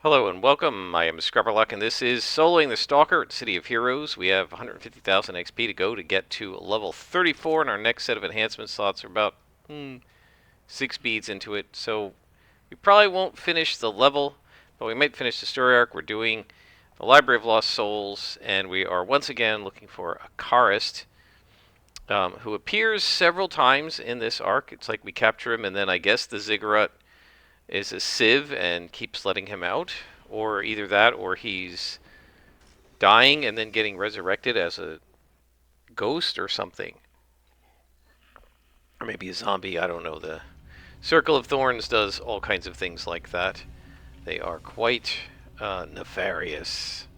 Hello and welcome. I am Scrubberluck, and this is Soloing the Stalker at City of Heroes. We have 150,000 XP to go to get to level 34, and our next set of enhancement slots are about 6 beads into it. So we probably won't finish the level, but we might finish the story arc. We're doing the Library of Lost Souls, and we are once again looking for a Karist, who appears several times in this arc. It's like we capture him, and then I guess the Ziggurat is a sieve and keeps letting him out, or either that or he's dying and then getting resurrected as a ghost or something, or maybe a zombie. I don't know. The Circle of Thorns does all kinds of things like that. They are quite nefarious.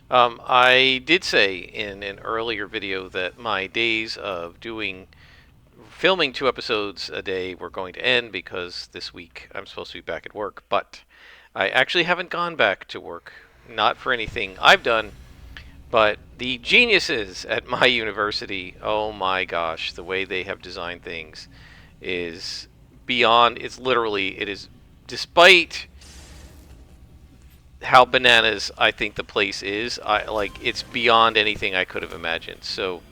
I did say in an earlier video that my days of filming 2 episodes a day were going to end because this week I'm supposed to be back at work, but I actually haven't gone back to work. Not for anything I've done, but the geniuses at my university, oh my gosh, the way they have designed things is beyond. It is, despite how bananas I think the place is, it's beyond anything I could have imagined. So,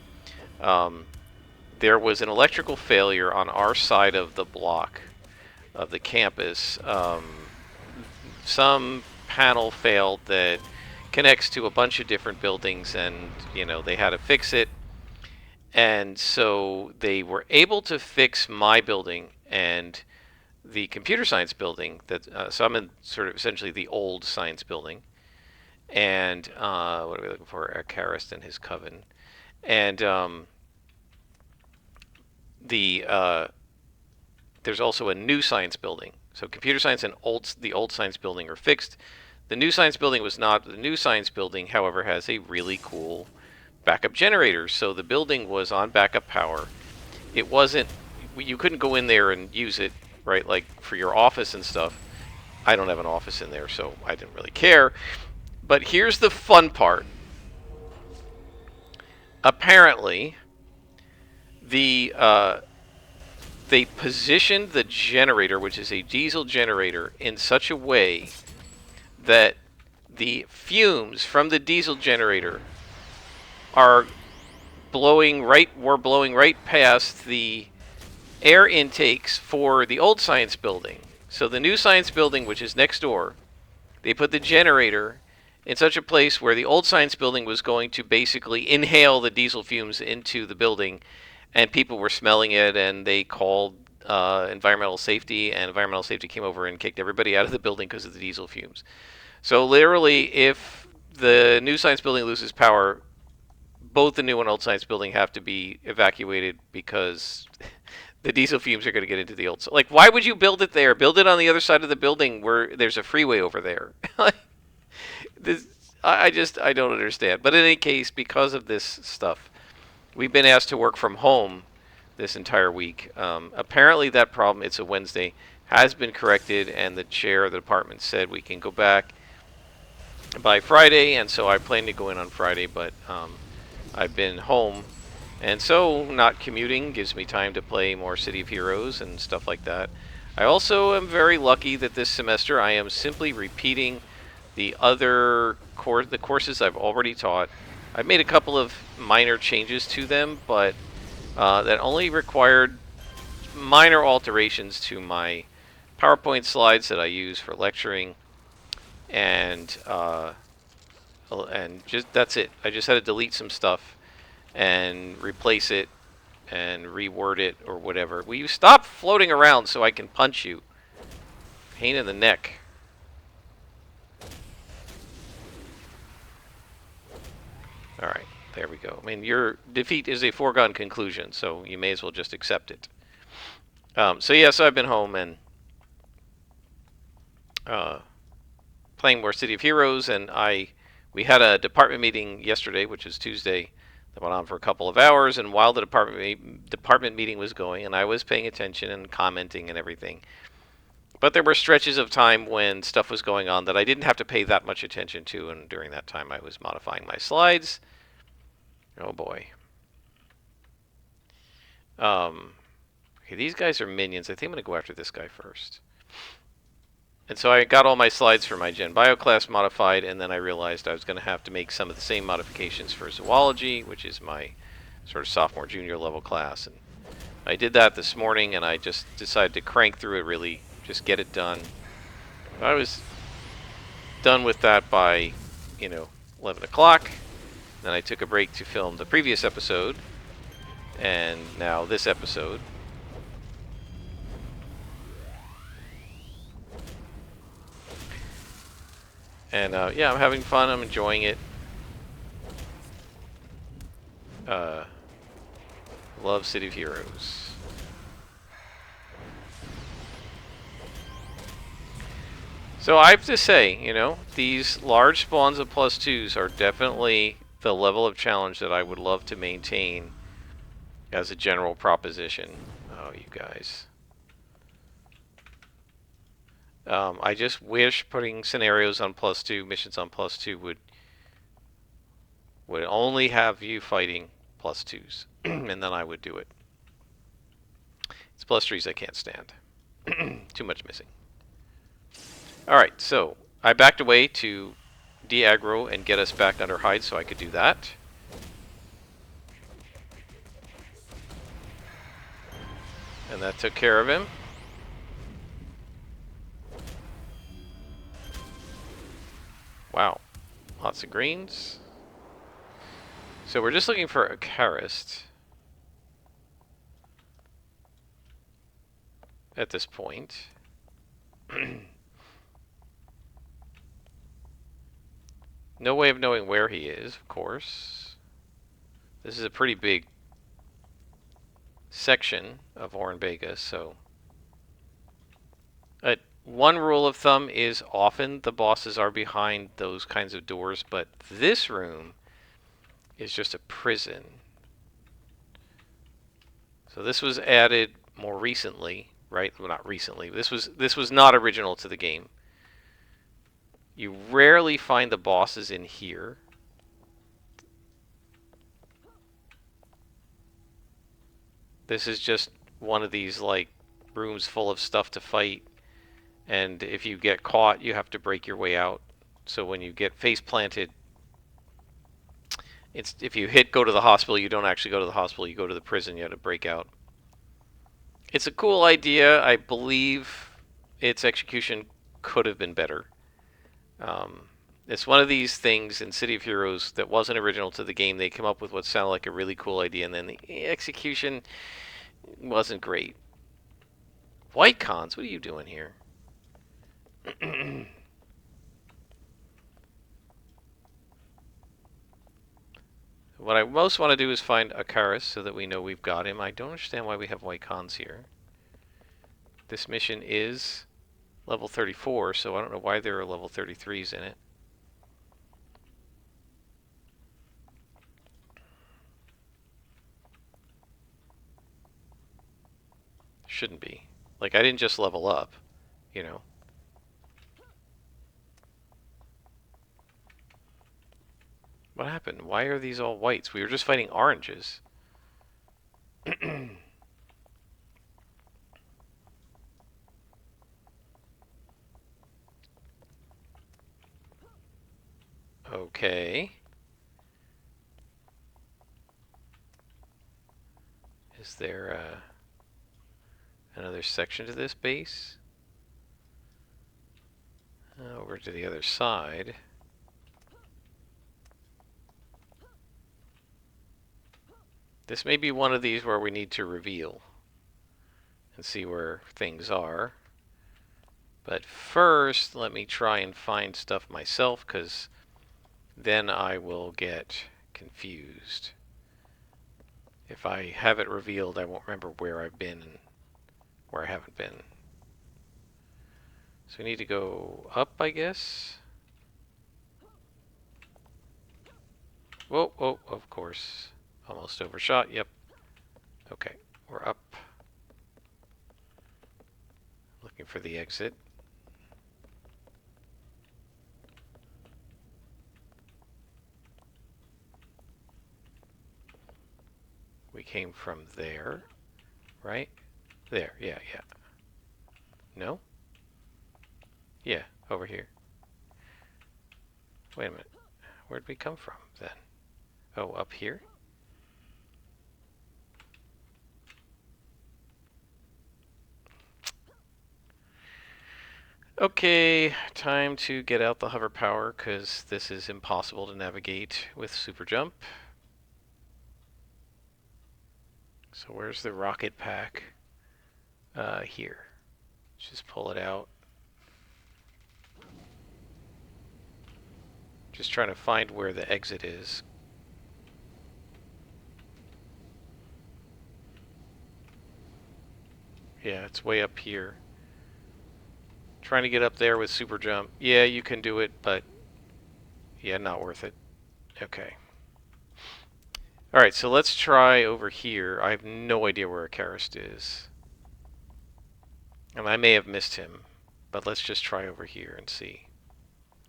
there was an electrical failure on our side of the block of the campus. Some panel failed that connects to a bunch of different buildings, and they had to fix it. And so they were able to fix my building and the computer science building. So I'm in sort of essentially the old science building. And what are we looking for? Karist and his coven. And there's also a new science building. So computer science and the old science building are fixed. The new science building was not. The new science building, however, has a really cool backup generator. So the building was on backup power. It wasn't. You couldn't go in there and use it, right? Like for your office and stuff. I don't have an office in there, so I didn't really care. But here's the fun part. Apparently, they positioned the generator, which is a diesel generator, in such a way that the fumes from the diesel generator were blowing right past the air intakes for the old science building. So the new science building, which is next door, they put the generator in such a place where the old science building was going to basically inhale the diesel fumes into the building, and people were smelling it, and they called environmental safety, and environmental safety came over and kicked everybody out of the building because of the diesel fumes. So literally, if the new science building loses power, both the new and old science building have to be evacuated because the diesel fumes are going to get into the old. Like, why would you build it there? Build it on the other side of the building where there's a freeway over there. this, I don't understand. But in any case, because of this stuff, we've been asked to work from home this entire week. Apparently, that problem, it's a Wednesday, has been corrected, and the chair of the department said we can go back by Friday, and so I plan to go in on Friday, but I've been home, and so not commuting gives me time to play more City of Heroes and stuff like that. I also am very lucky that this semester I am simply repeating the courses I've already taught. I've made a couple of minor changes to them, but that only required minor alterations to my PowerPoint slides that I use for lecturing, and just that's it. I just had to delete some stuff and replace it and reword it or whatever. Will you stop floating around so I can punch you? Pain in the neck. Alright, there we go. I mean, your defeat is a foregone conclusion, so you may as well just accept it. So I've been home and playing more City of Heroes, and we had a department meeting yesterday, which is Tuesday, that went on for a couple of hours, and while the department meeting was going, and I was paying attention and commenting and everything, but there were stretches of time when stuff was going on that I didn't have to pay that much attention to, and during that time I was modifying my slides. Oh boy. Okay, these guys are minions. I think I'm going to go after this guy first. And so I got all my slides for my Gen Bio class modified, and then I realized I was going to have to make some of the same modifications for Zoology, which is my sort of sophomore, junior level class. And I did that this morning, and I just decided to crank through it, really, just get it done. I was done with that by, 11 o'clock. Then I took a break to film the previous episode, and now this episode. And yeah, I'm having fun. I'm enjoying it. Love City of Heroes. So I have to say, these large spawns of +2s are definitely the level of challenge that I would love to maintain as a general proposition. Oh, you guys. I just wish putting scenarios on +2, missions on +2 would only have you fighting +2s, and then I would do it. It's +3s I can't stand. Too much missing. Alright, so I backed away to de-aggro and get us back under hide so I could do that. And that took care of him. Wow, lots of greens. So we're just looking for a Karist at this point. No way of knowing where he is, of course. This is a pretty big section of Orenbega, so... one rule of thumb is often the bosses are behind those kinds of doors, but this room is just a prison. So this was added more recently, right? Well, not recently. This was not original to the game. You rarely find the bosses in here. This is just one of these like rooms full of stuff to fight, and if you get caught, you have to break your way out. So when you get face planted, if you hit go to the hospital, you don't actually go to the hospital, you go to the prison, you have to break out. It's a cool idea. I believe its execution could have been better. It's one of these things in City of Heroes that wasn't original to the game. They come up with what sounded like a really cool idea, and then the execution wasn't great. White cons, what are you doing here? What I most want to do is find Akaris so that we know we've got him. I don't understand why we have white cons here. This mission is level 34, so I don't know why there are level 33s in it. Shouldn't be. Like, I didn't just level up, you know. What happened? Why are these all whites? We were just fighting oranges. Okay. Is there another section to this base? Over to the other side. This may be one of these where we need to reveal and see where things are. But first, let me try and find stuff myself, because then I will get confused. If I have it revealed, I won't remember where I've been and where I haven't been. So we need to go up, I guess. Whoa, oh, of course. Almost overshot, yep. Okay, we're up. Looking for the exit. We came from there, right? There, yeah. No? Yeah, over here. Wait a minute. Where'd we come from then? Oh, up here? Okay, time to get out the hover power because this is impossible to navigate with super jump. So where's the rocket pack? Here. Just pull it out. Just trying to find where the exit is. Yeah, it's way up here. Trying to get up there with super jump. Yeah, you can do it, but yeah, not worth it. Okay. Alright, so let's try over here. I have no idea where Karist is. And I may have missed him, but let's just try over here and see.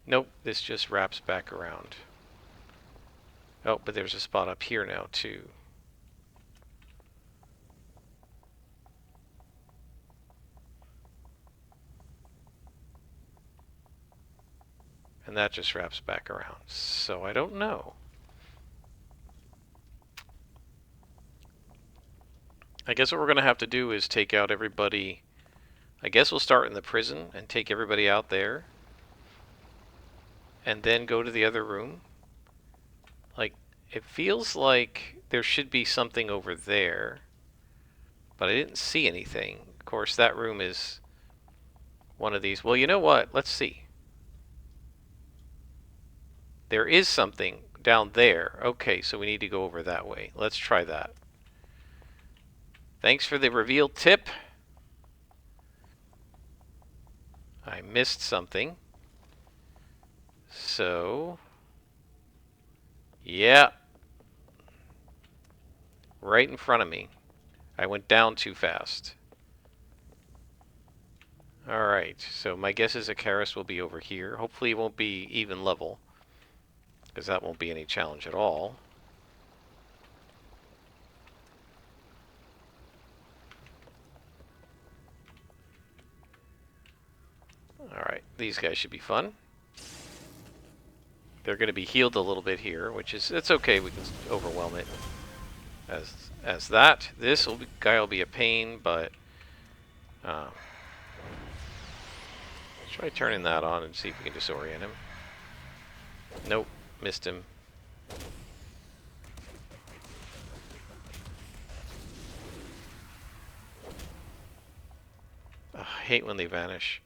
Nope, this just wraps back around. Oh, but there's a spot up here now, too. And that just wraps back around. So I don't know. I guess what we're going to have to do is take out everybody. I guess we'll start in the prison and take everybody out there. And then go to the other room. Like, it feels like there should be something over there. But I didn't see anything. Of course, that room is one of these. Well, you know what? Let's see. There is something down there. Okay, so we need to go over that way. Let's try that. Thanks for the reveal tip. I missed something. So, yeah. Right in front of me. I went down too fast. Alright, so my guess is Akaris will be over here. Hopefully it won't be even level, because that won't be any challenge at all. Alright, these guys should be fun. They're going to be healed a little bit here, which is, it's okay, we can overwhelm it as that. This guy will be a pain, but try turning that on and see if we can disorient him. Nope, missed him. I hate when they vanish.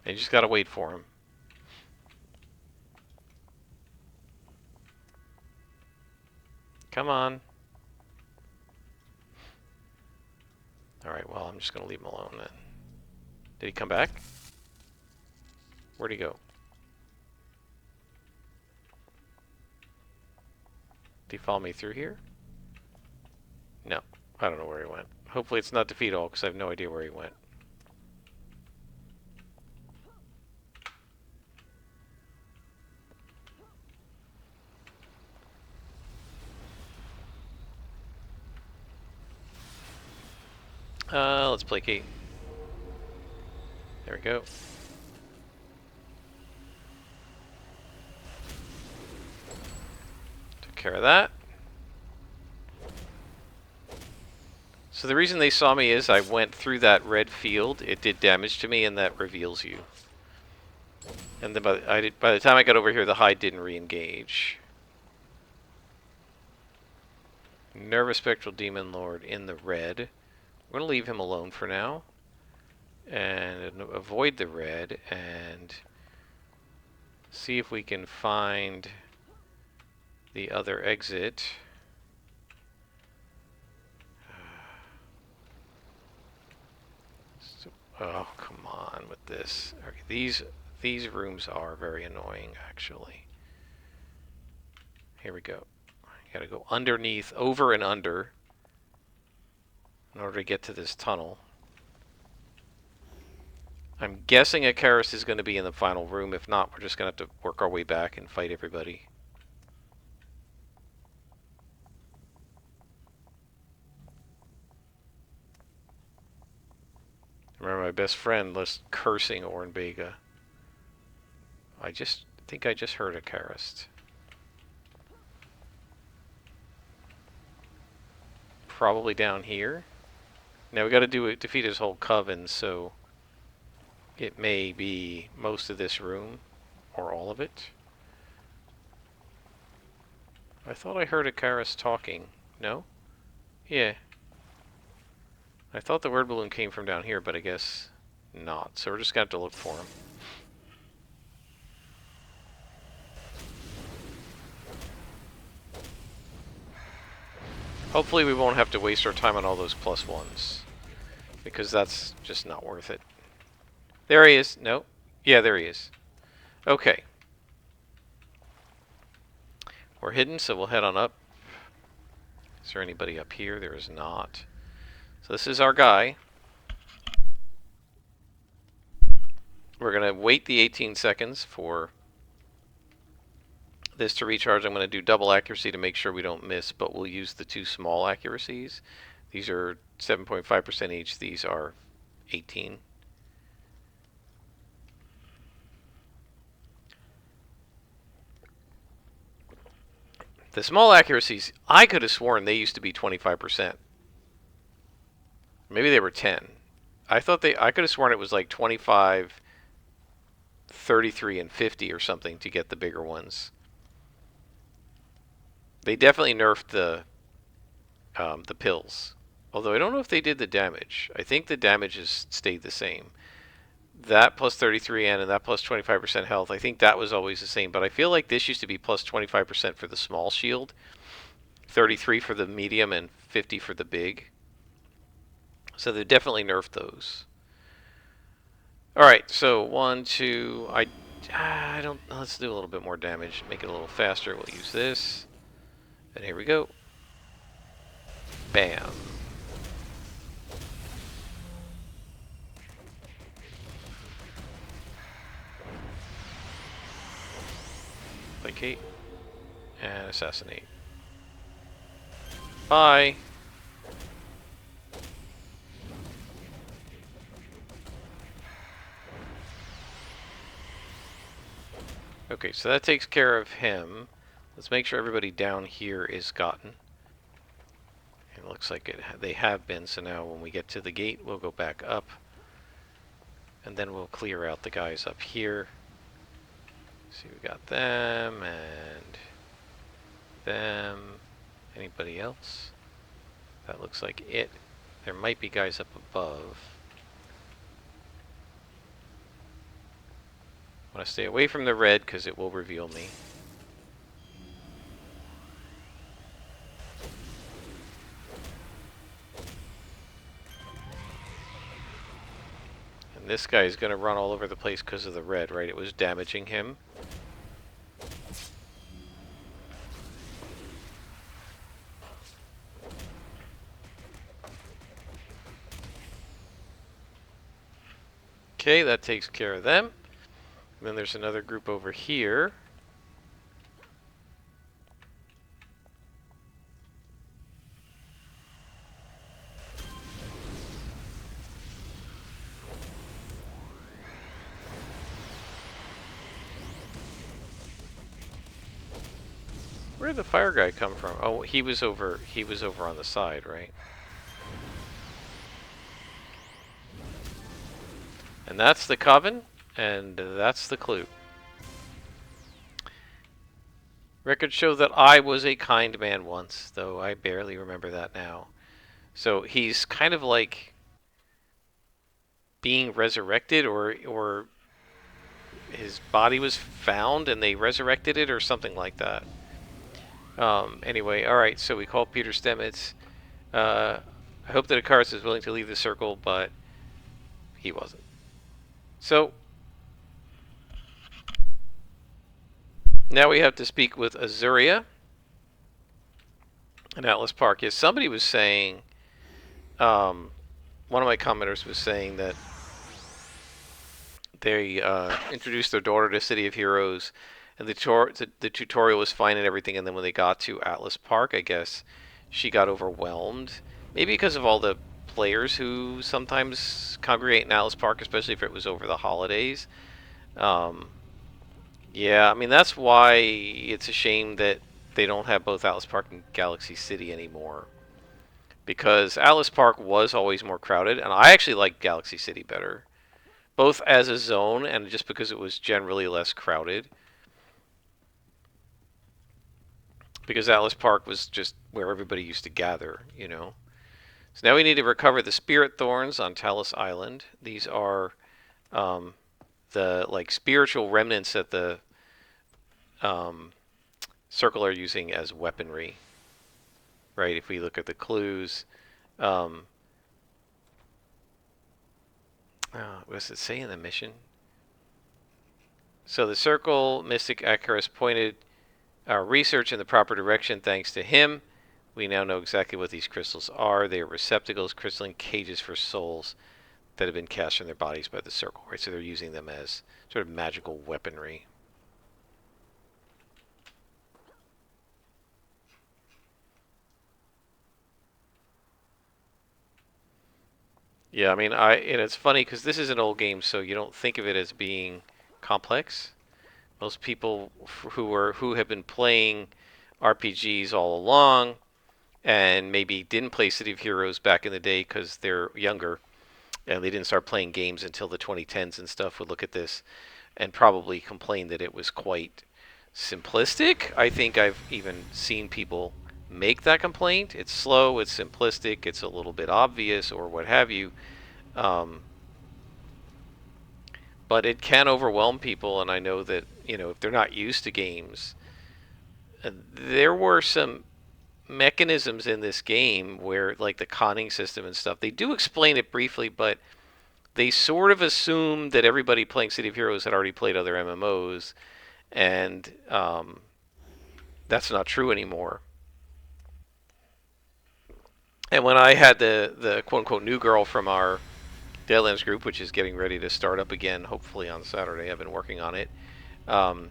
You just gotta wait for him. Come on. Alright, well, I'm just gonna leave him alone then. Did he come back? Where'd he go? Did he follow me through here? No. I don't know where he went. Hopefully it's not defeat all, because I have no idea where he went. Let's placate. There we go. Took care of that. So the reason they saw me is I went through that red field. It did damage to me, and that reveals you. And then by the time I got over here, the hide didn't re-engage. Nervous Spectral Demon Lord in the red. We're going to leave him alone for now. And avoid the red and see if we can find the other exit. Oh, come on with this. Okay, these rooms are very annoying, actually. Here we go. You gotta go underneath, over and under, in order to get to this tunnel. I'm guessing Akaris is going to be in the final room. If not, we're just going to have to work our way back and fight everybody. Remember my best friend was cursing Ornbega. I think I just heard a Karist. Probably down here. Now we got to defeat his whole coven, so it may be most of this room or all of it. I thought I heard a Karist talking. No? Yeah. I thought the word balloon came from down here, but I guess not. So we're just going to have to look for him. Hopefully we won't have to waste our time on all those +1s, because that's just not worth it. There he is. No. Yeah, there he is. Okay. We're hidden, so we'll head on up. Is there anybody up here? There is not. So this is our guy. We're going to wait the 18 seconds for this to recharge. I'm going to do double accuracy to make sure we don't miss, but we'll use the 2 small accuracies. These are 7.5% each. These are 18. The small accuracies, I could have sworn they used to be 25%. Maybe they were 10. I could have sworn it was like 25, 33, and 50 or something to get the bigger ones. They definitely nerfed the pills. Although I don't know if they did the damage. I think the damage has stayed the same. That plus 33N and that plus 25% health, I think that was always the same. But I feel like this used to be plus 25% for the small shield, 33 for the medium, and 50 for the big. So they definitely nerfed those. Alright, so 1, 2, let's do a little bit more damage, make it a little faster. We'll use this. And here we go. Bam. Placate. And assassinate. Bye. Okay, so that takes care of him. Let's make sure everybody down here is gotten. It looks like they have been, so now when we get to the gate, we'll go back up. And then we'll clear out the guys up here. See, we got them, and them. Anybody else? That looks like it. There might be guys up above. I want to stay away from the red because it will reveal me. And this guy is going to run all over the place because of the red, right? It was damaging him. Okay, that takes care of them. And then there's another group over here. Where did the fire guy come from? Oh, he was over on the side, right? And that's the coven, and that's the clue. Records show that I was a kind man once, though I barely remember that now. So he's kind of like being resurrected, or his body was found and they resurrected it, or something like that. Anyway, alright, so we call Peter Stemets. I hope that Akaris is willing to leave the circle, but he wasn't. So, now we have to speak with Azuria in Atlas Park. Yes, somebody was saying, one of my commenters was saying that they introduced their daughter to City of Heroes, and the tutorial was fine and everything, and then when they got to Atlas Park, I guess, she got overwhelmed. Maybe because of all the players who sometimes congregate in Alice Park, especially if it was over the holidays. Um, yeah, I mean, that's why it's a shame that they don't have both Alice Park and Galaxy City anymore. Because Alice Park was always more crowded, and I actually like Galaxy City better. Both as a zone and just because it was generally less crowded. Because Alice Park was just where everybody used to gather, you know. So now we need to recover the Spirit Thorns on Talos Island. These are um, the like spiritual remnants that the um, Circle are using as weaponry, right? If we look at the clues, um, what does it say in the mission? So the Circle Mystic Icarus pointed our research in the proper direction thanks to him. We now know exactly what these crystals are. They are receptacles, crystalline cages for souls that have been cast from their bodies by the Circle, right? So they're using them as sort of magical weaponry. Yeah, I mean, and it's funny because this is an old game, so you don't think of it as being complex. Most people who have been playing RPGs all along and maybe didn't play City of Heroes back in the day because they're younger and they didn't start playing games until the 2010s and stuff would look at this and probably complain that it was quite simplistic. I think I've even seen people make that complaint. It's slow, it's simplistic, it's a little bit obvious, or what have you. Um, but it can overwhelm people, and I know that if they're not used to games, there were some mechanisms in this game where, like the conning system and stuff, they do explain it briefly, but they sort of assumed that everybody playing City of Heroes had already played other MMOs, and that's not true anymore. And when I had the quote unquote new girl from our Deadlands group, which is getting ready to start up again, hopefully on Saturday, I've been working on it. Um,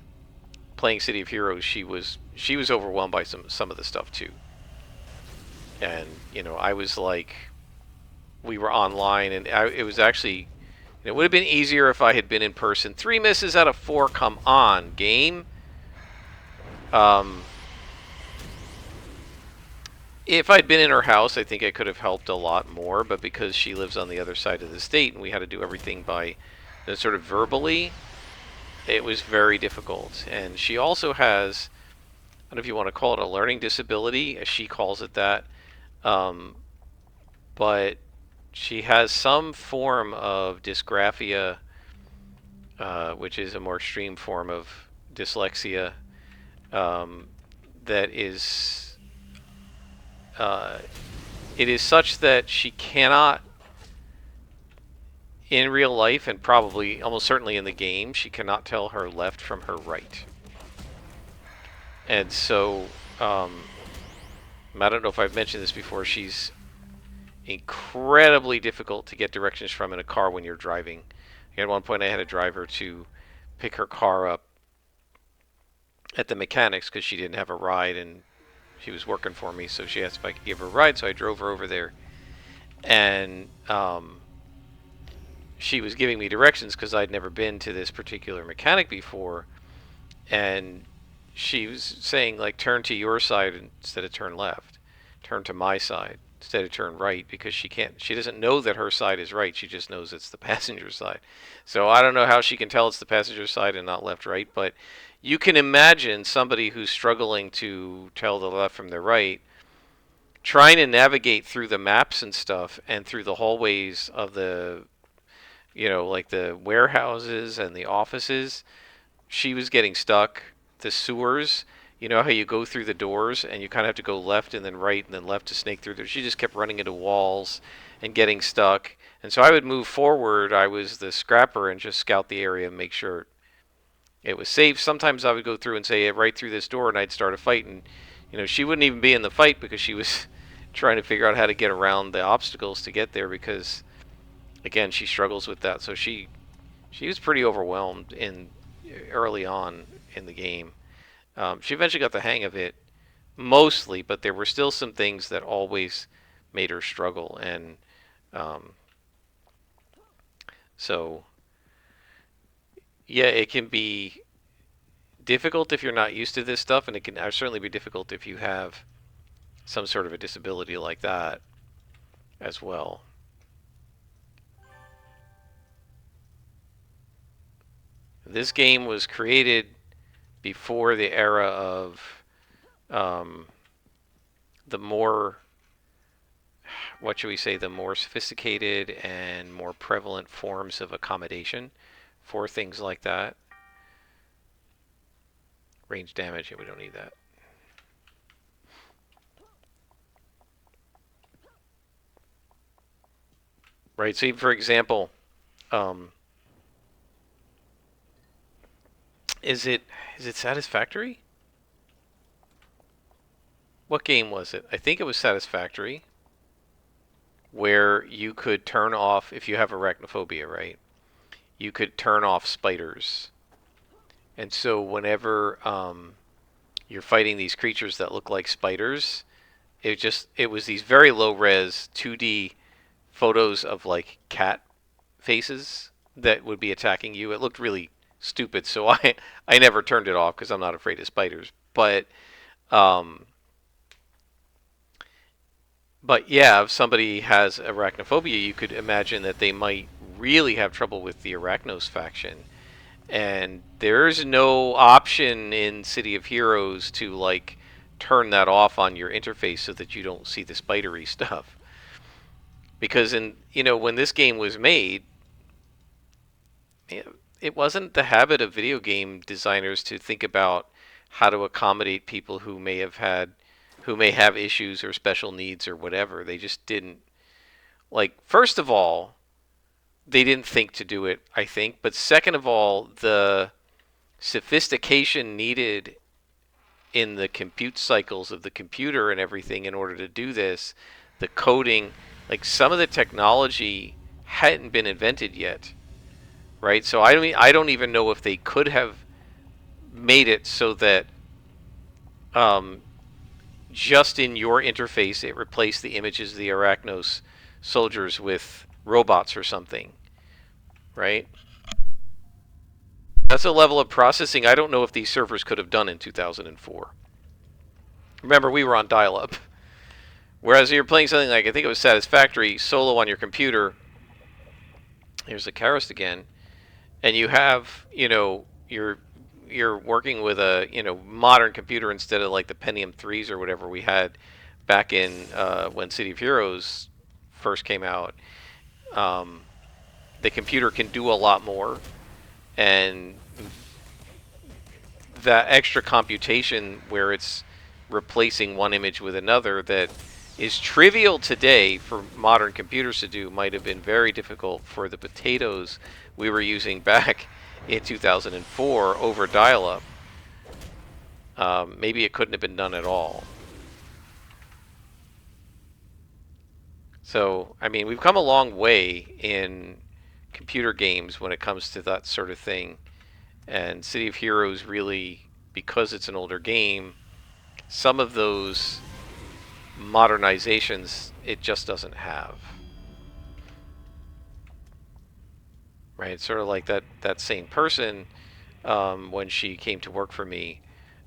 Playing City of Heroes, she was overwhelmed by some of the stuff too. And I was like, we were online, and it was actually, it would have been easier if I had been in person. 3 misses out of 4, come on, game. Um, if I'd been in her house, I think I could have helped a lot more. But because she lives on the other side of the state, and we had to do everything by sort of verbally, it was very difficult. And she also has, I don't know if you want to call it a learning disability, as she calls it that, um, but she has some form of dysgraphia, which is a more extreme form of dyslexia, um, that is, uh, it is such that she cannot, in real life and probably almost certainly in the game, she cannot tell her left from her right. And so, I don't know if I've mentioned this before, she's incredibly difficult to get directions from in a car when you're driving. At one point, I had to drive her to pick her car up at the mechanics because she didn't have a ride and she was working for me, so she asked if I could give her a ride, so I drove her over there. And she was giving me directions because I'd never been to this particular mechanic before, and she was saying, like, turn to your side instead of turn left, turn to my side instead of turn right, because she doesn't know that her side is right, she just knows it's the passenger side. So I don't know how she can tell it's the passenger side and not left, right, but you can imagine somebody who's struggling to tell the left from the right trying to navigate through the maps and stuff and through the hallways of the like the warehouses and the offices. She was getting stuck. The sewers, you know how you go through the doors and you kind of have to go left and then right and then left to snake through there. She just kept running into walls and getting stuck. And so I would move forward. I was the scrapper and just scout the area and make sure it was safe. Sometimes I would go through and say, right through this door, and I'd start a fight. And, she wouldn't even be in the fight because she was trying to figure out how to get around the obstacles to get there because, again, she struggles with that. So she was pretty overwhelmed in early on in the game. She eventually got the hang of it mostly, but there were still some things that always made her struggle. And Um, so yeah, it can be difficult if you're not used to this stuff, and it can certainly be difficult if you have some sort of a disability like that as well. This game was created before the era of um, the more, what should we say, the more sophisticated and more prevalent forms of accommodation for things like that. Range damage, yeah, we don't need that. Right, so for example, um, is it Satisfactory? What game was it? I think it was Satisfactory, where you could turn off, if you have arachnophobia, right? You could turn off spiders. And so whenever you're fighting these creatures that look like spiders, it was these very low res 2D photos of like cat faces that would be attacking you. It looked really stupid, so I never turned it off because I'm not afraid of spiders. Um, but yeah, if somebody has arachnophobia, you could imagine that they might really have trouble with the Arachnos faction. And there's no option in City of Heroes to like turn that off on your interface so that you don't see the spidery stuff. Because when this game was made, it wasn't the habit of video game designers to think about how to accommodate people who may have issues or special needs or whatever. They just didn't, like, first of all, they didn't think to do it, I think, but second of all, the sophistication needed in the compute cycles of the computer and everything in order to do this, the coding, like some of the technology hadn't been invented yet, right? So I don't even know if they could have made it so that um, just in your interface it replaced the images of the Arachnos soldiers with robots or something, right? That's a level of processing I don't know if these servers could have done in 2004. Remember, we were on dial-up. Whereas you're playing something like, I think it was Satisfactory, solo on your computer. Here's the Karist again. And you have, you're working with a, modern computer instead of like the Pentium 3s or whatever we had back in when City of Heroes first came out. Um, the computer can do a lot more, and that extra computation where it's replacing one image with another that is trivial today for modern computers to do might have been very difficult for the potatoes we were using back in 2004 over dial-up. Maybe it couldn't have been done at all. So, I mean, we've come a long way in computer games when it comes to that sort of thing. And City of Heroes really, because it's an older game, some of those modernizations it just doesn't have. Right? It's sort of like that same person, when she came to work for me,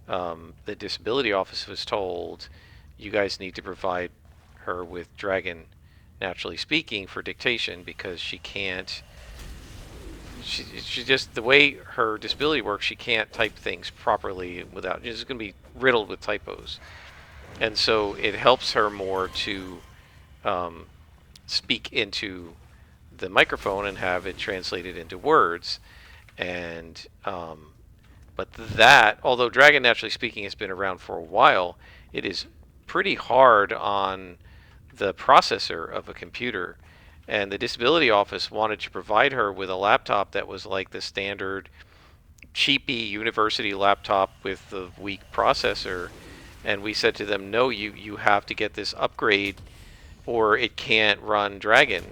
the disability office was told, you guys need to provide her with Dragon Naturally Speaking for dictation because she can't. She just, the way her disability works, she can't type things properly without. She's going to be riddled with typos, and so it helps her more to speak into the microphone and have it translated into words. And but that, although Dragon Naturally Speaking has been around for a while, it is pretty hard on the processor of a computer. And the disability office wanted to provide her with a laptop that was like the standard cheapy university laptop with the weak processor. And we said to them, no, you have to get this upgrade or it can't run Dragon.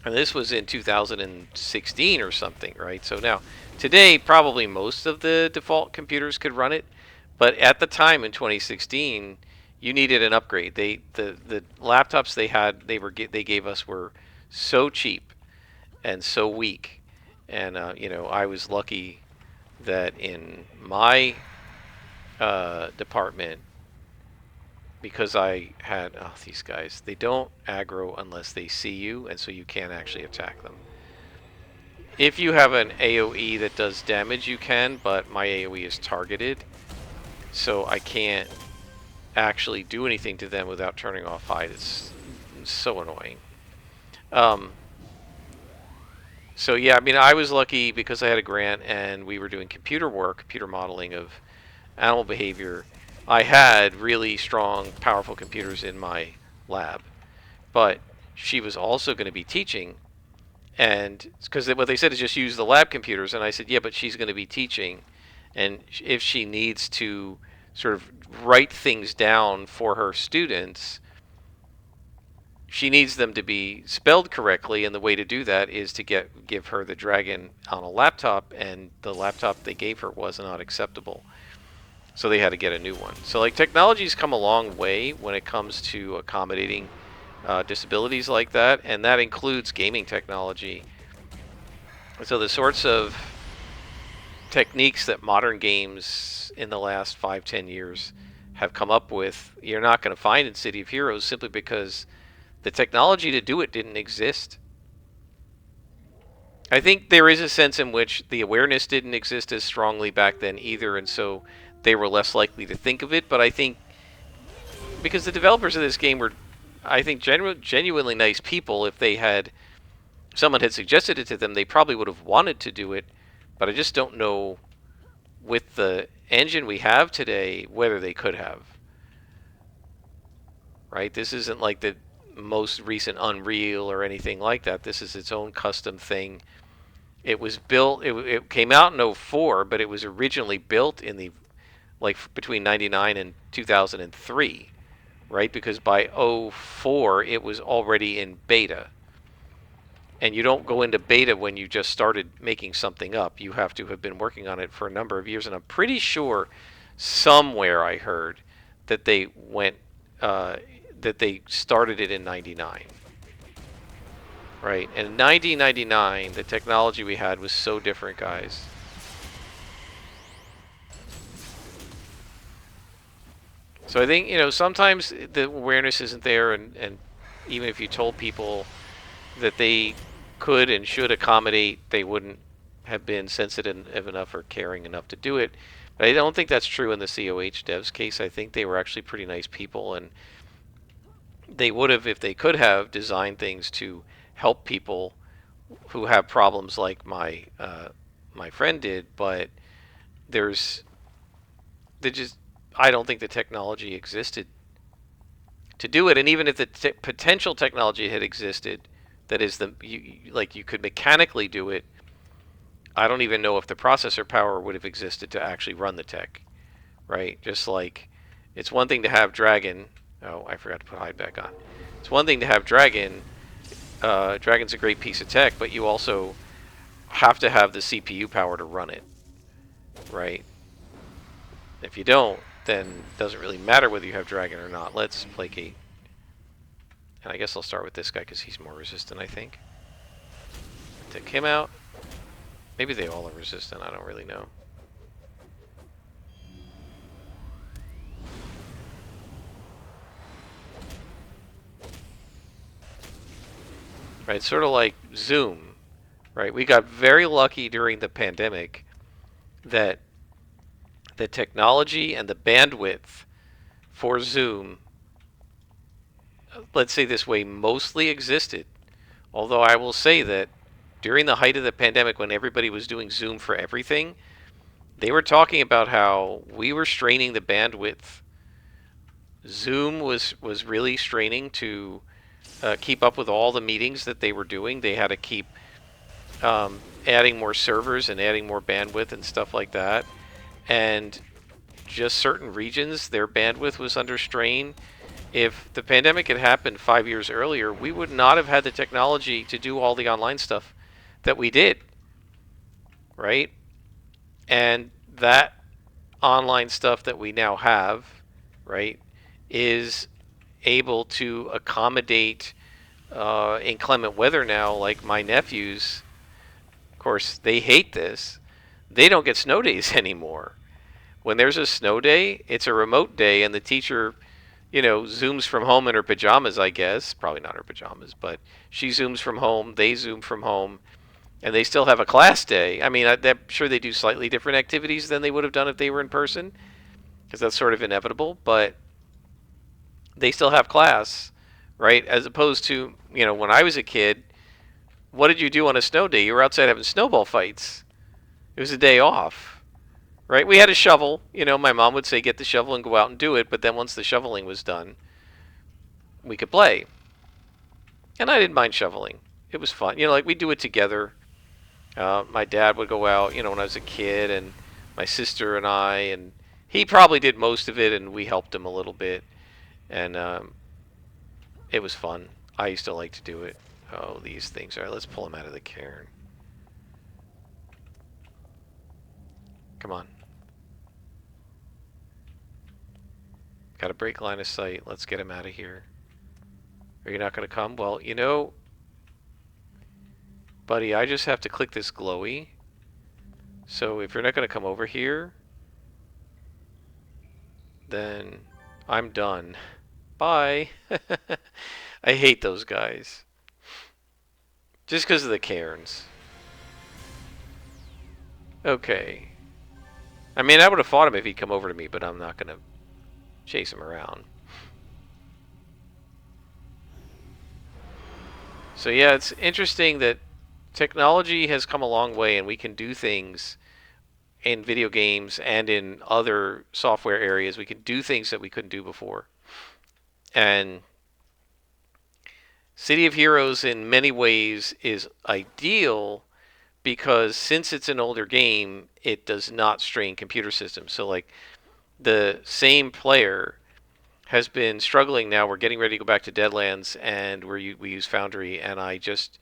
And this was in 2016 or something, right? So now, today, probably most of the default computers could run it. But at the time in 2016, you needed an upgrade. The laptops they gave us were so cheap and so weak, and I was lucky that in my department, because I had these guys, they don't aggro unless they see you, and so you can't actually attack them. If you have an AoE that does damage, you can, but my AoE is targeted, so I can't actually do anything to them without turning off hide. It's so annoying. So yeah, I mean, I was lucky because I had a grant and we were doing computer work, computer modeling of animal behavior. I had really strong, powerful computers in my lab, but she was also going to be teaching, and because what they said is just use the lab computers, and I said, yeah, but she's going to be teaching, and if she needs to sort of write things down for her students, she needs them to be spelled correctly, and the way to do that is to give her the dragon on a laptop, and the laptop they gave her was not acceptable. So they had to get a new one. So like technology's come a long way when it comes to accommodating disabilities like that, and that includes gaming technology. So the sorts of techniques that modern games in the last 5-10 years have come up with, you're not going to find in City of Heroes, simply because the technology to do it didn't exist. I think there is a sense in which the awareness didn't exist as strongly back then either, and so they were less likely to think of it. But I think because the developers of this game were, I think, genuinely nice people, if someone had suggested it to them, they probably would have wanted to do it. But I just don't know, with the engine we have today, whether they could have. Right? This isn't like the most recent Unreal or anything like that. This is its own custom thing. It was built, it came out in '04, but it was originally built in the, like, between 99 and 2003, right? Because by '04 it was already in beta. And you don't go into beta when you just started making something up. You have to have been working on it for a number of years, and I'm pretty sure somewhere I heard that they went that they started it in '99. Right, and in 1999, the technology we had was so different, guys. So I think, sometimes the awareness isn't there, and even if you told people that they could and should accommodate, they wouldn't have been sensitive enough or caring enough to do it. But I don't think that's true in the COH devs case. I think they were actually pretty nice people, and they would have, if they could have, designed things to help people who have problems like my friend did. But I don't think the technology existed to do it. And even if the potential technology had existed, that is, you could mechanically do it, I don't even know if the processor power would have existed to actually run the tech, right? Just like it's one thing to have Dragon. Oh, I forgot to put hide back on. It's one thing to have Dragon. Dragon's a great piece of tech, but you also have to have the CPU power to run it, right? If you don't, then it doesn't really matter whether you have Dragon or not. Let's placate. And I guess I'll start with this guy because he's more resistant, I think. Take him out. Maybe they all are resistant, I don't really know. Right, sort of like Zoom, right? We got very lucky during the pandemic that the technology and the bandwidth for Zoom, let's say this way, mostly existed. Although I will say that during the height of the pandemic, when everybody was doing Zoom for everything, they were talking about how we were straining the bandwidth. Zoom was really straining to keep up with all the meetings that they were doing. They had to keep adding more servers and adding more bandwidth and stuff like that. And just certain regions, their bandwidth was under strain. If the pandemic had happened 5 years earlier, we would not have had the technology to do all the online stuff that we did, right? And that online stuff that we now have, right, is able to accommodate inclement weather now. Like my nephews, of course, they hate this. They don't get snow days anymore. When there's a snow day, it's a remote day, and the teacher, zooms from home in her pajamas, I guess. Probably not her pajamas, but she zooms from home, they zoom from home, and they still have a class day. I mean, I'm sure they do slightly different activities than they would have done if they were in person, because that's sort of inevitable, but they still have class, right? As opposed to, when I was a kid, what did you do on a snow day? You were outside having snowball fights. It was a day off, right? We had a shovel. My mom would say, get the shovel and go out and do it, but then once the shoveling was done, we could play. And I didn't mind shoveling. It was fun. Like we do it together. My dad would go out, when I was a kid, and my sister and I, and he probably did most of it, and we helped him a little bit. And it was fun. I used to like to do it. Oh, these things. All right, let's pull them out of the cairn. Come on. Got to break line of sight. Let's get him out of here. Are you not going to come? Well, buddy, I just have to click this glowy. So if you're not going to come over here, then I'm done. Bye. I hate those guys. Just because of the cairns. Okay. I mean, I would have fought him if he'd come over to me, but I'm not going to chase him around. So yeah, it's interesting that technology has come a long way, and we can do things in video games and in other software areas. We can do things that we couldn't do before. And City of Heroes in many ways is ideal because since it's an older game, it does not strain computer systems. So like the same player has been struggling now. We're getting ready to go back to Deadlands, and we use Foundry, and I just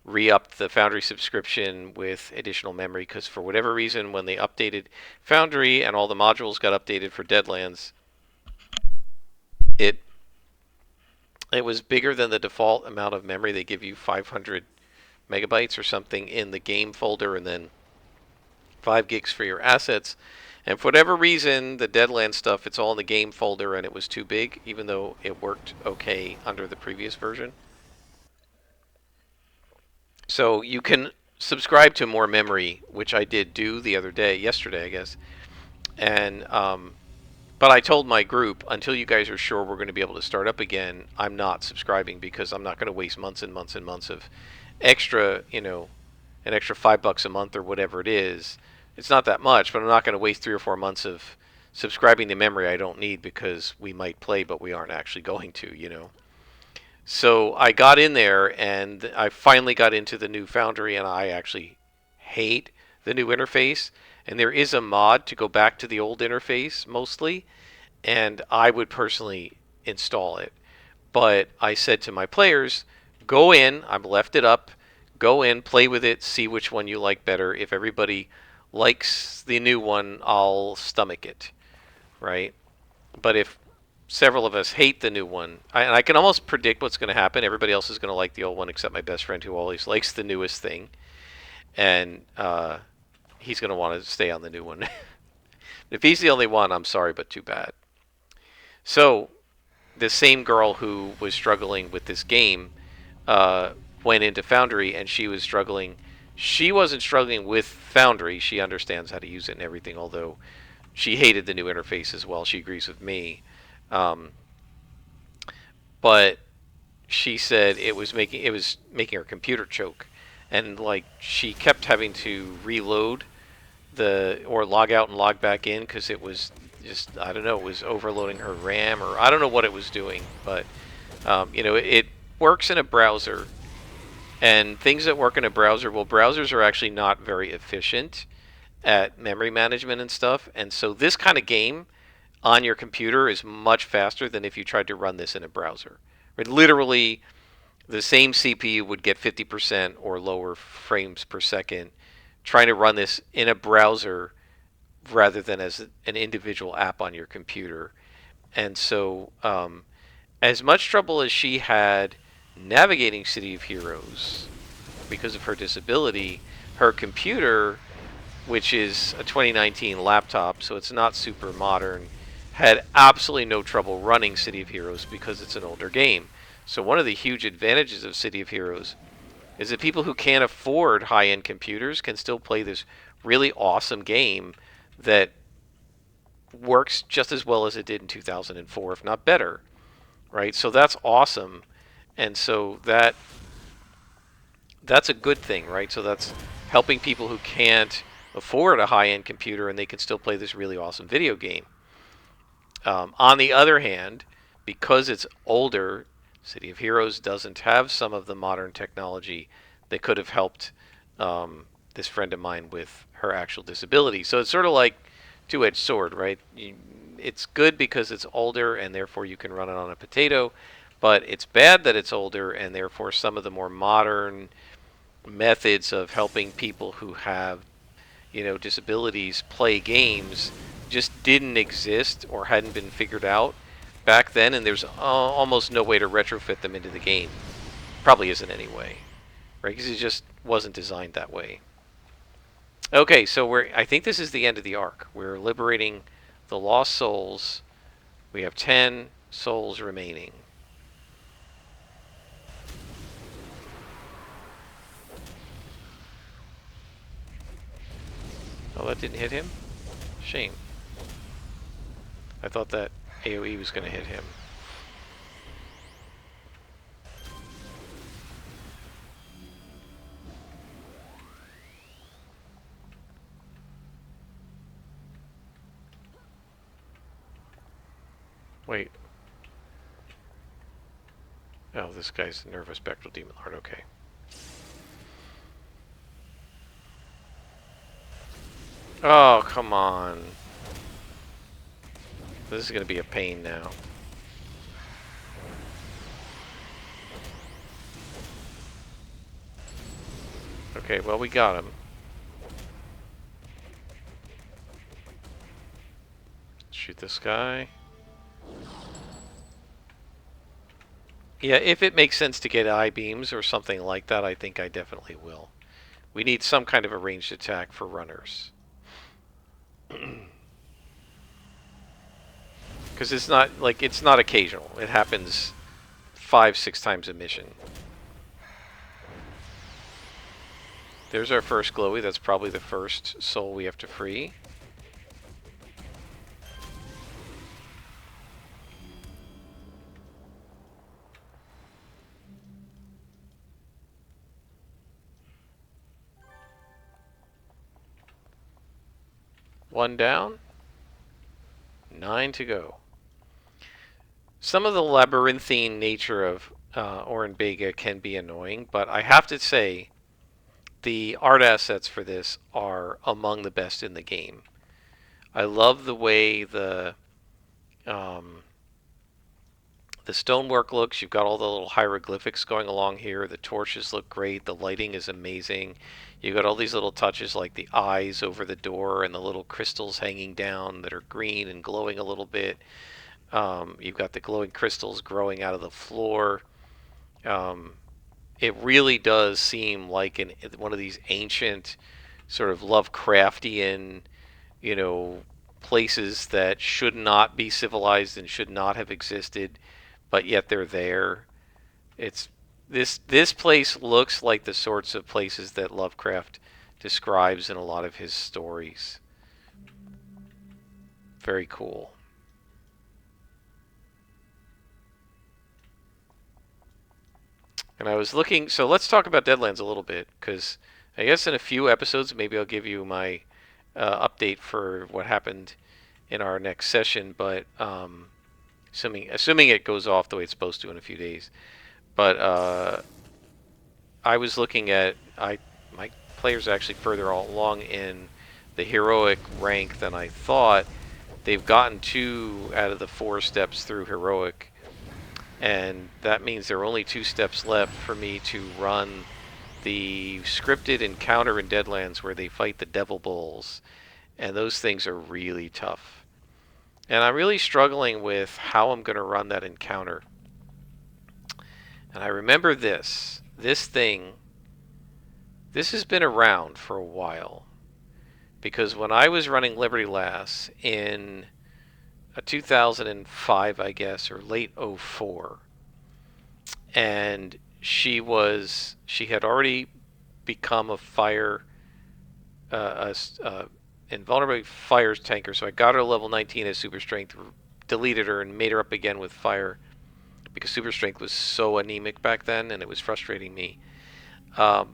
re-upped the Foundry subscription with additional memory because for whatever reason, when they updated Foundry and all the modules got updated for Deadlands, it was bigger than the default amount of memory. They give you 500 megabytes or something in the game folder, and then 5 gigs for your assets. And for whatever reason, the Deadlands stuff, it's all in the game folder, and it was too big, even though it worked okay under the previous version. So you can subscribe to more memory, which I did do the other day, yesterday, I guess. And but I told my group, until you guys are sure we're going to be able to start up again, I'm not subscribing because I'm not going to waste months and months and months of extra, an extra $5 a month or whatever it is. It's not that much, but I'm not going to waste 3 or 4 months of subscribing to memory I don't need because we might play, but we aren't actually going to. So I got in there, and I finally got into the new Foundry, and I actually hate the new interface. And there is a mod to go back to the old interface mostly, and I would personally install it. But I said to my players, go in, I've left it up, go in, play with it, see which one you like better. If everybody likes the new one, I'll stomach it, right? But if several of us hate the new one, and I can almost predict what's going to happen. Everybody else is going to like the old one except my best friend who always likes the newest thing. And he's going to want to stay on the new one. If he's the only one, I'm sorry, but too bad. So the same girl who was struggling with this game went into Foundry, and she was struggling. She wasn't struggling with Foundry. She understands how to use it and everything, although she hated the new interface as well. She agrees with me. But she said it was making her computer choke, and like she kept having to reload or log out and log back in because it was just, I don't know, it was overloading her RAM, or I don't know what it was doing, but it works in a browser, and things that work in a browser, well, browsers are actually not very efficient at memory management and stuff, and so this kind of game on your computer is much faster than if you tried to run this in a browser. Right? Literally, the same CPU would get 50% or lower frames per second trying to run this in a browser rather than as an individual app on your computer. And so, as much trouble as she had navigating City of Heroes because of her disability, her computer, which is a 2019 laptop, so it's not super modern, had absolutely no trouble running City of Heroes because it's an older game. So one of the huge advantages of City of Heroes is that people who can't afford high-end computers can still play this really awesome game that works just as well as it did in 2004, if not better, right? So that's awesome, and so that's a good thing, right? So that's helping people who can't afford a high-end computer and they can still play this really awesome video game. On the other hand, because it's older, City of Heroes doesn't have some of the modern technology that could have helped this friend of mine with her actual disability. So it's sort of like two-edged sword, right? It's good because it's older and therefore you can run it on a potato, but it's bad that it's older and therefore some of the more modern methods of helping people who have disabilities play games just didn't exist or hadn't been figured out back then, and there's almost no way to retrofit them into the game. Probably isn't anyway, right? Because it just wasn't designed that way. Okay, so I think this is the end of the arc. We're liberating the lost souls. We have 10 souls remaining. Oh, that didn't hit him? Shame. I thought that AoE was going to hit him. Wait. Oh, this guy's Nervous Spectral Demon Lord. Okay. Oh, come on. This is going to be a pain now. Okay, well, we got him. Shoot this guy. Yeah, if it makes sense to get I-beams or something like that, I think I definitely will. We need some kind of a ranged attack for runners. Because it's not occasional. It happens 5-6 times a mission. There's our first glowy. That's probably the first soul we have to free. One down. 9 to go. Some of the labyrinthine nature of Oren Bega can be annoying, but I have to say the art assets for this are among the best in the game. I love the way the stonework looks. You've got all the little hieroglyphics going along here. The torches look great. The lighting is amazing. You've got all these little touches like the eyes over the door and the little crystals hanging down that are green and glowing a little bit. You've got the glowing crystals growing out of the floor. It really does seem like one of these ancient sort of Lovecraftian, places that should not be civilized and should not have existed, but yet they're there. It's this place looks like the sorts of places that Lovecraft describes in a lot of his stories. Very cool. And I was looking, so let's talk about Deadlands a little bit, because I guess in a few episodes maybe I'll give you my update for what happened in our next session, but assuming it goes off the way it's supposed to in a few days. But I was looking at my players actually further along in the heroic rank than I thought. They've gotten 2 out of the 4 steps through heroic, and that means there are only 2 steps left for me to run the scripted encounter in Deadlands where they fight the Devil Bulls, and those things are really tough. And I'm really struggling with how I'm going to run that encounter. And I remember this. This thing, this has been around for a while. Because when I was running Liberty Lass in 2005, I guess, or late '04, and she had already become a fire, invulnerable fire tanker. So I got her to level 19 as super strength, deleted her, and made her up again with fire because super strength was so anemic back then, and it was frustrating me. Um,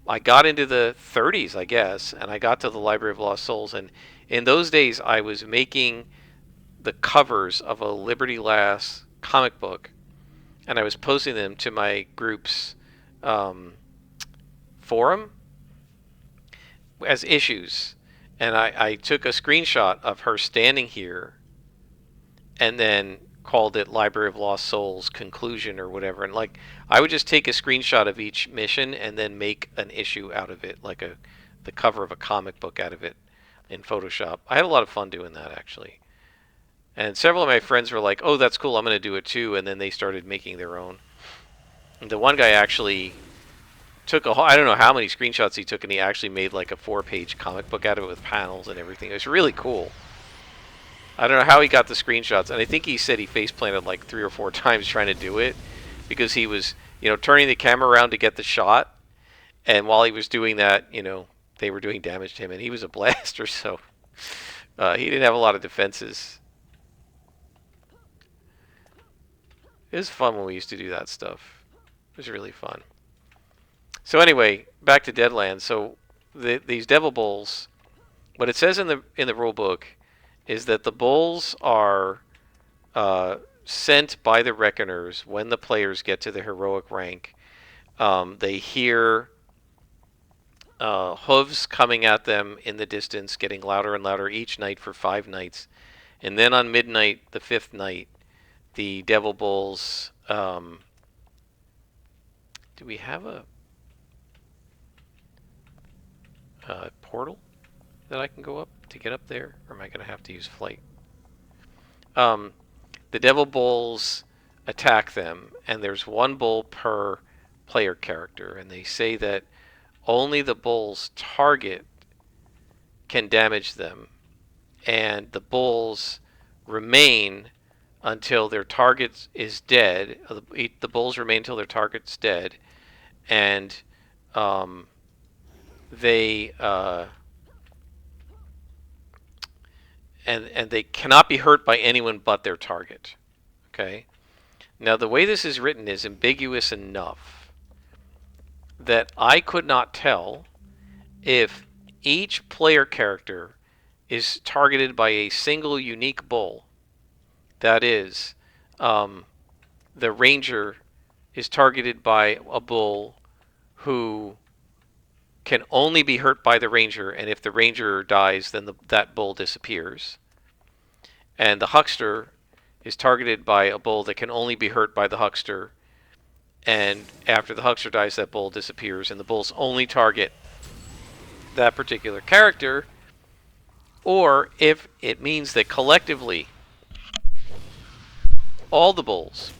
I got into the 30s, I guess, and I got to the Library of Lost Souls, and in those days I was making the covers of a Liberty Lass comic book, and I was posting them to my group's um, forum as issues. And I took a screenshot of her standing here and then called it Library of Lost Souls conclusion or whatever. And like, I would just take a screenshot of each mission and then make an issue out of it, like the cover of a comic book out of it in Photoshop. I had a lot of fun doing that, actually. And several of my friends were like, "Oh, that's cool, I'm going to do it too." And then they started making their own. And the one guy actually took I don't know how many screenshots he took, and he actually made like a 4-page comic book out of it with panels and everything. It was really cool. I don't know how he got the screenshots, and I think he said he face planted like 3 or 4 times trying to do it because he was, turning the camera around to get the shot, and while he was doing that, they were doing damage to him, and he was a blaster, so he didn't have a lot of defenses. It was fun when we used to do that stuff. It was really fun. So anyway, back to Deadlands. So these devil bulls, what it says in the rule book is that the bulls are sent by the reckoners when the players get to the heroic rank. They hear hooves coming at them in the distance, getting louder and louder each night for 5 nights. And then on midnight, the 5th night, the devil bulls... do we have a portal that I can go up to get up there? Or am I going to have to use flight? The devil bulls attack them, and there's 1 bull per player character. And they say that only the bull's target can damage them. And the bulls remain until their target is dead. The bulls remain until their target's dead. And they and they cannot be hurt by anyone but their target. Okay? Now the way this is written is ambiguous enough that I could not tell if each player character is targeted by a single unique bull. That is, the ranger is targeted by a bull who can only be hurt by the ranger, and if the ranger dies, then that bull disappears. And the huckster is targeted by a bull that can only be hurt by the huckster, and after the huckster dies, that bull disappears, and the bulls only target that particular character. Or if it means that collectively all the bulls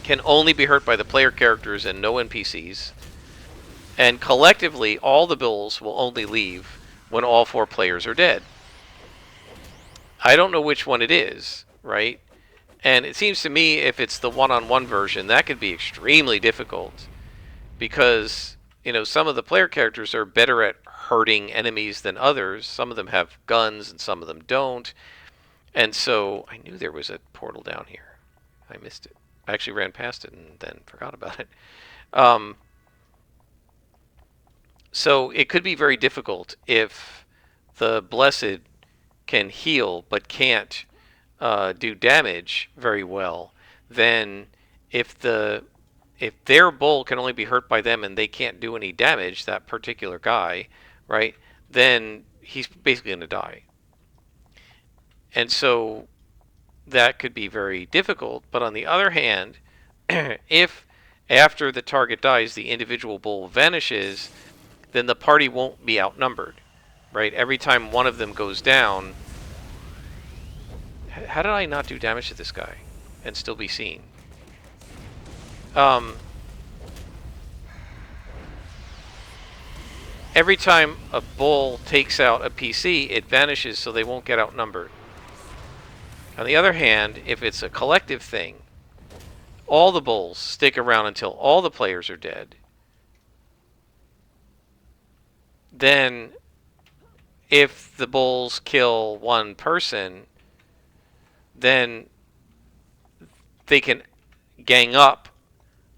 can only be hurt by the player characters and no NPCs, and collectively all the bulls will only leave when all 4 players are dead. I don't know which one it is, right? And it seems to me if it's the one-on-one version, that could be extremely difficult because, some of the player characters are better at hurting enemies than others. Some of them have guns and some of them don't. And so I knew there was a portal down here. I missed it. I actually ran past it and then forgot about it. So it could be very difficult if the Blessed can heal but can't do damage very well. Then if their bull can only be hurt by them and they can't do any damage, that particular guy, right, then he's basically going to die. And so that could be very difficult. But on the other hand, if after the target dies the individual bull vanishes, then the party won't be outnumbered, right? Every time one of them goes down, How did I not do damage to this guy and still be seen? Um, every time a bull takes out a PC, it vanishes so they won't get outnumbered. On the other hand, if it's a collective thing, all the bulls stick around until all the players are dead. Then, if the bulls kill one person, then they can gang up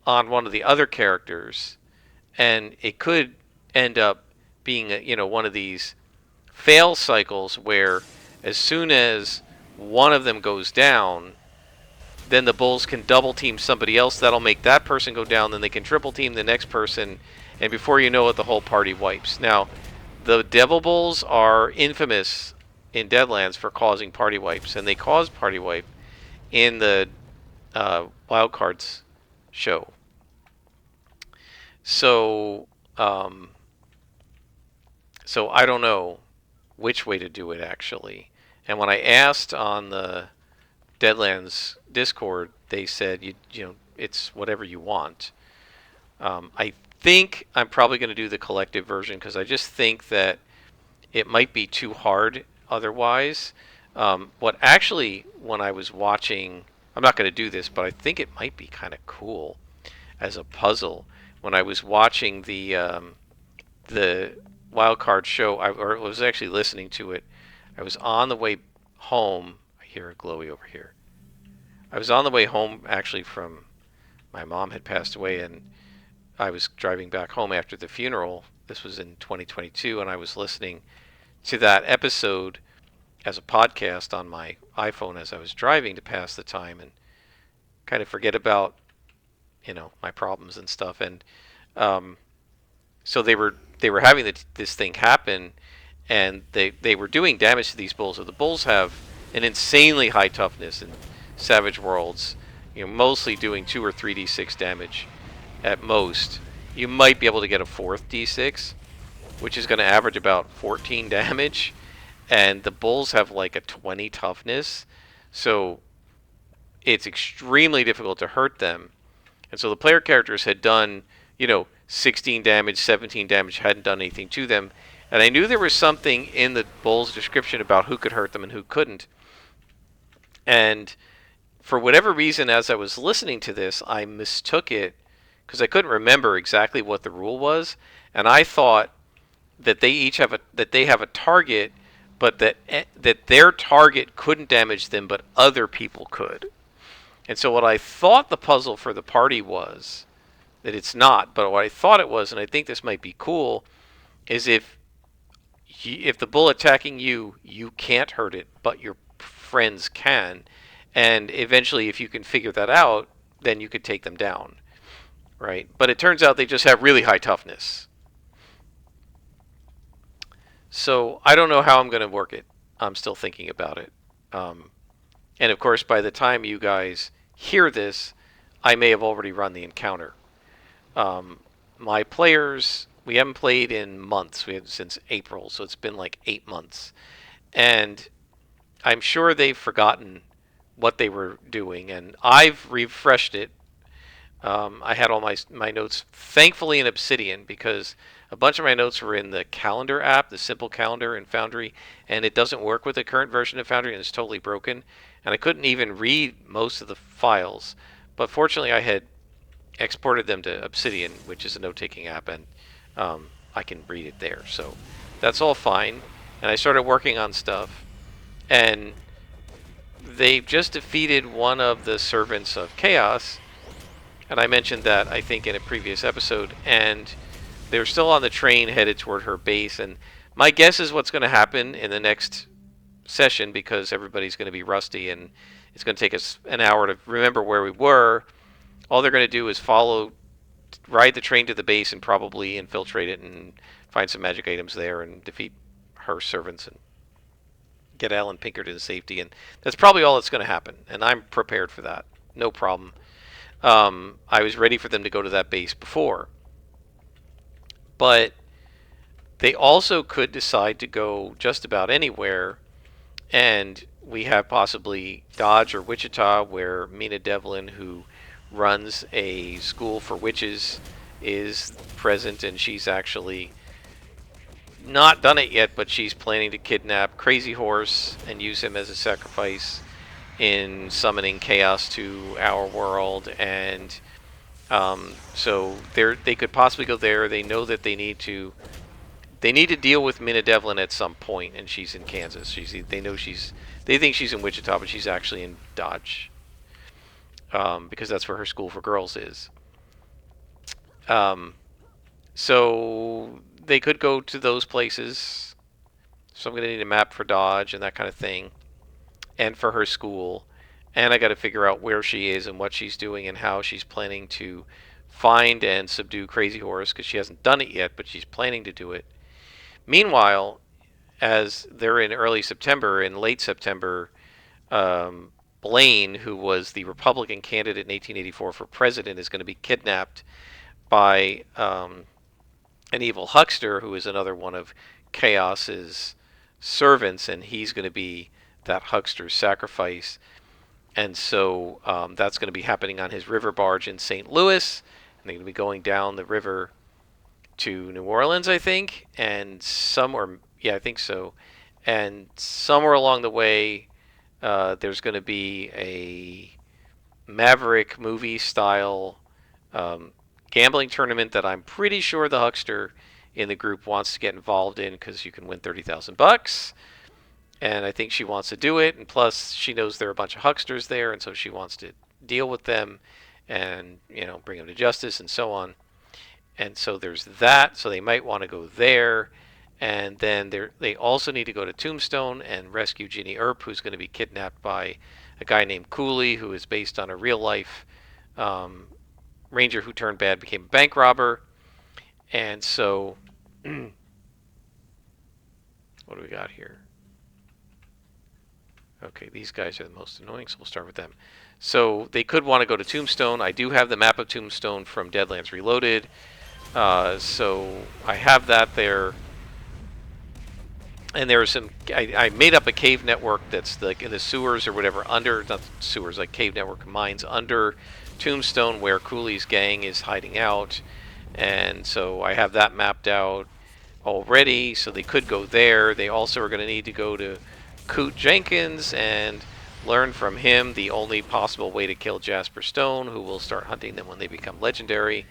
on one of the other characters, and it could end up being one of these fail cycles where as soon as one of them goes down, then the bulls can double team somebody else. That'll make that person go down. Then they can triple team the next person, and before you know it, the whole party wipes. Now, the devil bulls are infamous in Deadlands for causing party wipes, and they caused party wipe in the Wildcards show. So, so I don't know which way to do it actually. And when I asked on the Deadlands Discord, they said you know it's whatever you want. I think I'm probably going to do the collective version because I just think that it might be too hard otherwise. What actually, when I was watching, I'm not going to do this, but I think it might be kind of cool as a puzzle. When I was watching the Wildcard show, or was actually listening to it, I was on the way home. I hear a glowy over here. I was on the way home actually from my mom had passed away, and I was driving back home after the funeral. This was in 2022, and I was listening to that episode as a podcast on my iPhone as I was driving to pass the time and kind of forget about my problems and stuff. And so they were having this thing happen, and they were doing damage to these bulls. So the bulls have an insanely high toughness in Savage Worlds, mostly doing 2 or 3d6 damage at most. You might be able to get a 4th d6, which is going to average about 14 damage, and the bulls have like a 20 toughness, so it's extremely difficult to hurt them. And so the player characters had done 16 damage, 17 damage, hadn't done anything to them. And I knew there was something in the bull's description about who could hurt them and who couldn't. And for whatever reason, as I was listening to this, I mistook it because I couldn't remember exactly what the rule was, and I thought that they each have a target, but that their target couldn't damage them, but other people could. And so what I thought the puzzle for the party was, that it's not, but what I thought it was, and I think this might be cool, is if the bull attacking you, you can't hurt it, but your friends can. And eventually, if you can figure that out, then you could take them down, right? But it turns out they just have really high toughness. So I don't know how I'm going to work it. I'm still thinking about it. And of course, by the time you guys hear this, I may have already run the encounter. My players, we haven't played in months. We had since April, so it's been like 8 months. And I'm sure they've forgotten what they were doing, and I've refreshed it. I had all my notes, thankfully, in Obsidian, because a bunch of my notes were in the calendar app, the simple calendar in Foundry, and it doesn't work with the current version of Foundry, and it's totally broken. And I couldn't even read most of the files. But fortunately, I had exported them to Obsidian, which is a note-taking app, and I can read it there. So that's all fine. And I started working on stuff, and they've just defeated one of the servants of chaos, and I mentioned that I think in a previous episode, and they're still on the train headed toward her base. And my guess is what's going to happen in the next session, because everybody's going to be rusty and it's going to take us an hour to remember where we were. All they're going to do is ride the train to the base and probably infiltrate it and find some magic items there and defeat her servants and get Alan Pinker to safety. And that's probably all that's going to happen, and I'm prepared for that. No problem. I was ready for them to go to that base before. But they also could decide to go just about anywhere and we have possibly Dodge or Wichita, where Mina Devlin, who runs a school for witches, is present, and she's actually not done it yet, but she's planning to kidnap Crazy Horse and use him as a sacrifice in summoning chaos to our world. And so they could possibly go there. They know that they need to deal with Mina Devlin at some point, and she's in Kansas. They think she's in Wichita, but she's actually in Dodge, because that's where her school for girls is. So they could go to those places. So I'm going to need a map for Dodge and that kind of thing, and for her school. And I got to figure out where she is and what she's doing and how she's planning to find and subdue Crazy Horse, because she hasn't done it yet, but she's planning to do it. Meanwhile, as they're in early September, in late September, Blaine, who was the Republican candidate in 1884 for president, is going to be kidnapped by an evil huckster who is another one of Chaos's servants, and he's going to be that huckster's sacrifice. And so that's going to be happening on his river barge in St. Louis, and they're going to be going down the river to New Orleans, I think, and I think so. And somewhere along the way, there's going to be a Maverick movie style gambling tournament that I'm pretty sure the huckster in the group wants to get involved in, because you can win $30,000. And I think she wants to do it, and plus she knows there are a bunch of hucksters there, and so she wants to deal with them and bring them to justice and so on. And so there's that. So they might want to go there. And then they also need to go to Tombstone and rescue Ginny Earp, who's going to be kidnapped by a guy named Cooley, who is based on a real life ranger who turned bad, became a bank robber. And so what do we got here? Okay, these guys are the most annoying, so we'll start with them. So they could want to go to Tombstone. I do have the map of Tombstone from Deadlands Reloaded. So I have that there. And there are some, I made up a cave network that's like in the sewers or whatever, not sewers, like cave network mines under Tombstone, where Cooley's gang is hiding out. And so I have that mapped out already, so they could go there. They also are going to need to go to Coot Jenkins and learn from him the only possible way to kill Jasper Stone, who will start hunting them when they become legendary.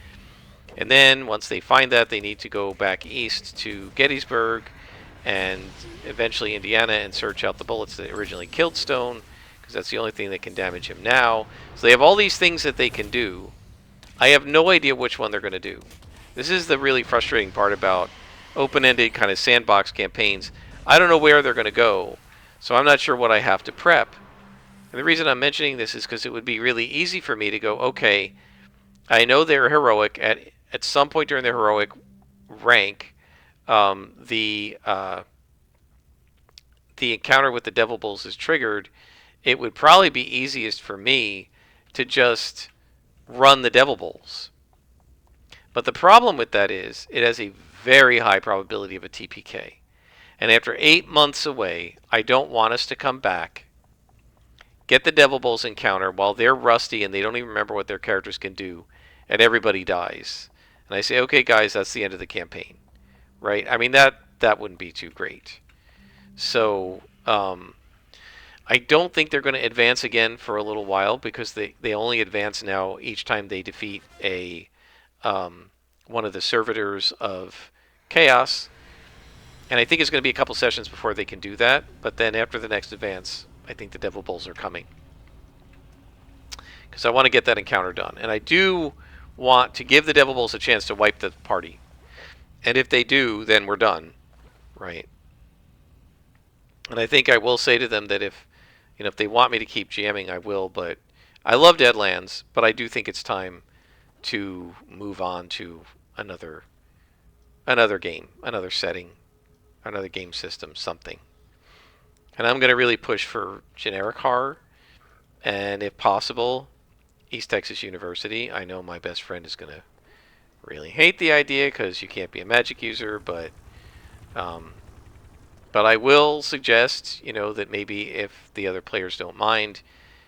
And then once they find that, they need to go back east to Gettysburg and eventually Indiana and search out the bullets that originally killed Stone, because that's the only thing that can damage him now. So they have all these things that they can do. I have no idea which one they're going to do. This is the really frustrating part about open-ended kind of sandbox campaigns. I don't know where they're going to go, so I'm not sure what I have to prep. And the reason I'm mentioning this is because it would be really easy for me to go, okay, I know they're heroic. At some point during their heroic rank, the encounter with the Devil Bulls is triggered. It would probably be easiest for me to just run the Devil Bulls. But the problem with that is it has a very high probability of a TPK. And after 8 months away, I don't want us to come back, get the Devil Bulls encounter while they're rusty and they don't even remember what their characters can do, and everybody dies. And I say, okay, guys, that's the end of the campaign. Right? I mean, that wouldn't be too great. So I don't think they're going to advance again for a little while, because they only advance now each time they defeat a one of the servitors of Chaos. And I think it's going to be a couple sessions before they can do that. But then after the next advance, I think the Devil Bulls are coming, because I want to get that encounter done. And I do want to give the Devil Bulls a chance to wipe the party. And if they do, then we're done, right? And I think I will say to them that if they want me to keep jamming, I will. But I love Deadlands, but I do think it's time to move on to another game, another setting, another game system, something. And I'm going to really push for generic horror, and if possible, East Texas University. I know my best friend is going to really hate the idea because you can't be a magic user, but But I will suggest, that maybe if the other players don't mind,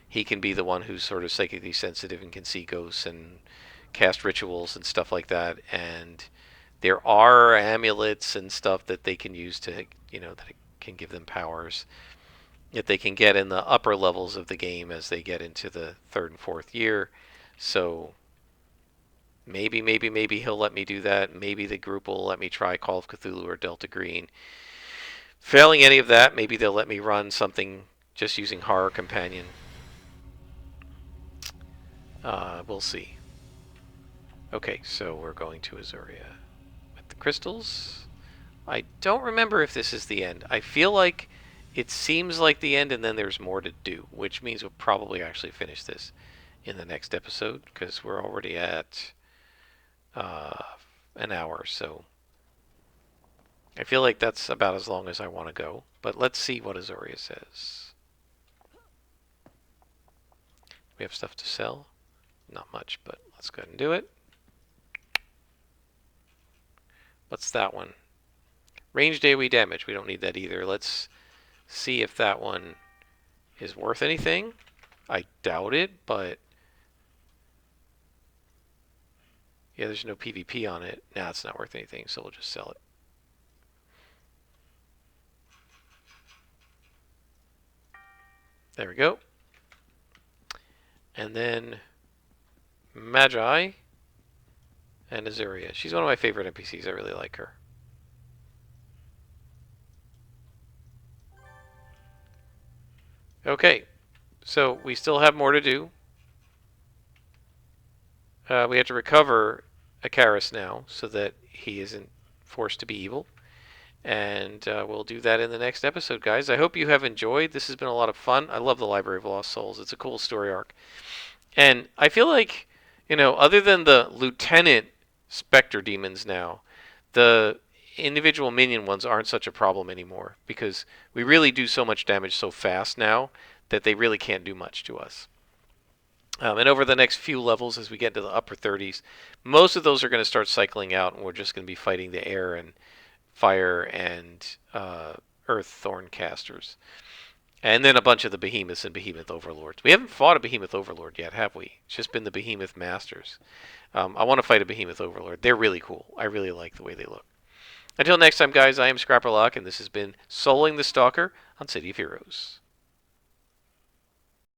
he can be the one who's sort of psychically sensitive and can see ghosts and cast rituals and stuff like that. And there are amulets and stuff that they can use to, that can give them powers that they can get in the upper levels of the game as they get into the third and fourth year. So maybe he'll let me do that. Maybe the group will let me try Call of Cthulhu or Delta Green. Failing any of that, maybe they'll let me run something just using Horror Companion. We'll see. Okay, so we're going to Azuria with the crystals. I don't remember if this is the end. I feel like it seems like the end, and then there's more to do, which means we'll probably actually finish this in the next episode because we're already at an hour. So I feel like that's about as long as I want to go. But let's see what Azuria says. We have stuff to sell. Not much, but let's go ahead and do it. What's that one? Range AoE damage. We don't need that either. Let's see if that one is worth anything. I doubt it, but yeah, there's no PvP on it. Nah, it's not worth anything, so we'll just sell it. There we go. And then Magi and Azuria. She's one of my favorite NPCs. I really like her. Okay, so we still have more to do. We have to recover Icarus now so that he isn't forced to be evil. And we'll do that in the next episode, guys. I hope you have enjoyed. This has been a lot of fun. I love the Library of Lost Souls. It's a cool story arc. And I feel like, other than the Lieutenant Spectre demons now, the individual minion ones aren't such a problem anymore because we really do so much damage so fast now that they really can't do much to us. And over the next few levels, as we get to the upper 30s, most of those are going to start cycling out, and we're just going to be fighting the air and fire and earth thorn casters. And then a bunch of the behemoths and behemoth overlords. We haven't fought a behemoth overlord yet, have we? It's just been the behemoth masters. I want to fight a behemoth overlord. They're really cool. I really like the way they look. Until next time, guys, I am Scrapperlock, and this has been Souling the Stalker on City of Heroes.